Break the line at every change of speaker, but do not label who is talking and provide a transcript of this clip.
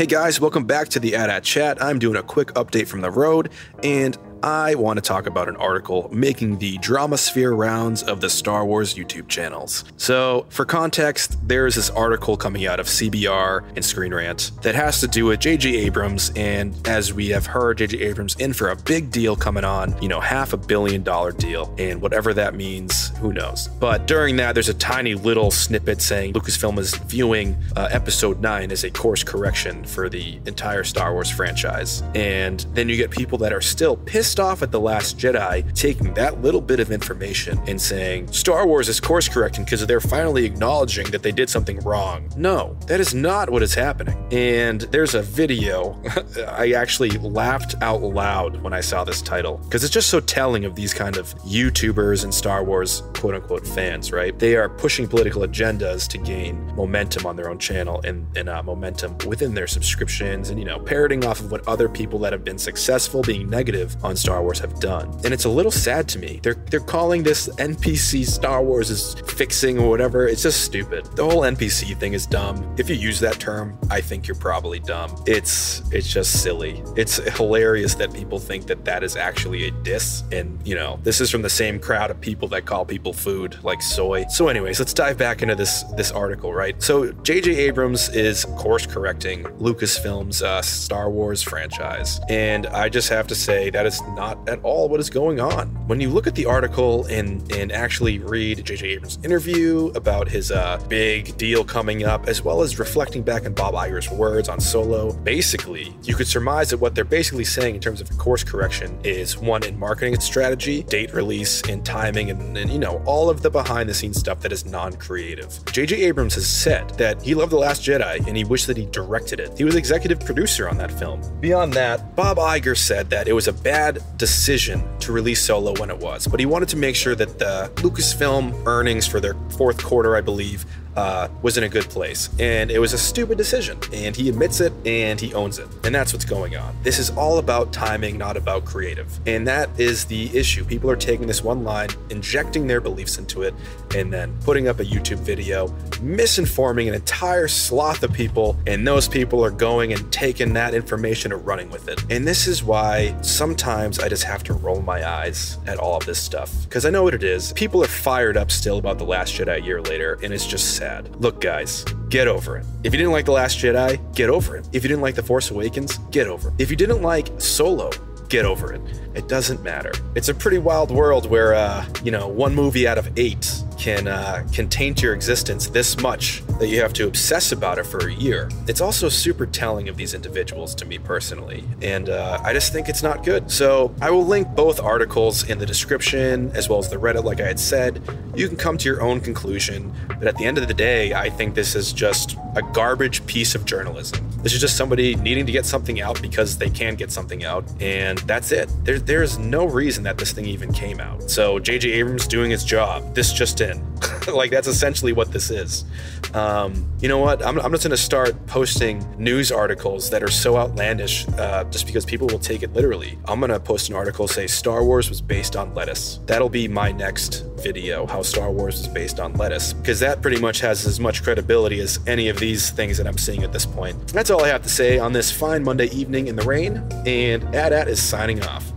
Hey guys, welcome back to the AT Chat. I'm doing a quick update from the road, and I want to talk about an article making the dramasphere rounds of the Star Wars YouTube channels. So, for context, there's this article coming out of CBR and Screen Rant that has to do with J.J. Abrams, and as we have heard, J.J. Abrams in for a big deal coming on, $500 million deal, and whatever that means, who knows. But during that, there's a tiny little snippet saying Lucasfilm is viewing Episode 9 as a course correction for the entire Star Wars franchise. And then you get people that are still pissed off at The Last Jedi taking that little bit of information and saying Star Wars is course correcting because they're finally acknowledging that they did something wrong. No, that is not what is happening. And there's a video. I actually laughed out loud when I saw this title because it's just so telling of these kind of YouTubers and Star Wars quote-unquote fans, right? They are pushing political agendas to gain momentum on their own channel and momentum within their subscriptions and, parroting off of what other people that have been successful being negative on Star Wars have done. And it's a little sad to me. They're calling this NPC Star Wars is fixing or whatever. It's just stupid. The whole NPC thing is dumb. If you use that term, I think you're probably dumb. It's just silly. It's hilarious that people think that that is actually a diss. And, this is from the same crowd of people that call people food, like soy. So anyways, let's dive back into this article, right? So J.J. Abrams is course correcting Lucasfilm's Star Wars franchise. And I just have to say that is not at all what is going on. When you look at the article and actually read J.J. Abrams' interview about his big deal coming up, as well as reflecting back on Bob Iger's words on Solo, basically, you could surmise that what they're basically saying in terms of course correction is one in marketing strategy, date release, and timing, and all of the behind-the-scenes stuff that is non-creative. J.J. Abrams has said that he loved The Last Jedi and he wished that he directed it. He was executive producer on that film. Beyond that, Bob Iger said that it was a bad decision to release Solo when it was, but he wanted to make sure that the Lucasfilm earnings for their fourth quarter, I believe, was in a good place. And it was a stupid decision. And he admits it and he owns it. And that's what's going on. This is all about timing, not about creative. And that is the issue. People are taking this one line, injecting their beliefs into it, and then putting up a YouTube video, misinforming an entire swath of people, and those people are going and taking that information and running with it. And this is why sometimes I just have to roll my eyes at all of this stuff. Because I know what it is. People are fired up still about The Last Jedi a year later, and it's just sad. Look, guys, get over it. If you didn't like The Last Jedi, get over it. If you didn't like The Force Awakens, get over it. If you didn't like Solo, get over it. It doesn't matter. It's a pretty wild world where, one movie out of 8 can taint your existence this much that you have to obsess about it for a year. It's also super telling of these individuals to me personally, and I just think it's not good. So I will link both articles in the description as well as the Reddit like I had said. You can come to your own conclusion, but at the end of the day, I think this is just a garbage piece of journalism. This is just somebody needing to get something out because they can get something out, and that's it. There's no reason that this thing even came out. So J.J. Abrams doing his job. This just in. Like, that's essentially what this is. You know what? I'm just gonna start posting news articles that are so outlandish just because people will take it literally. I'm gonna post an article say Star Wars was based on lettuce. That'll be my next video, how Star Wars is based on lettuce, because that pretty much has as much credibility as any of these things that I'm seeing at this point. That's all I have to say on this fine Monday evening in the rain, and AT is signing off.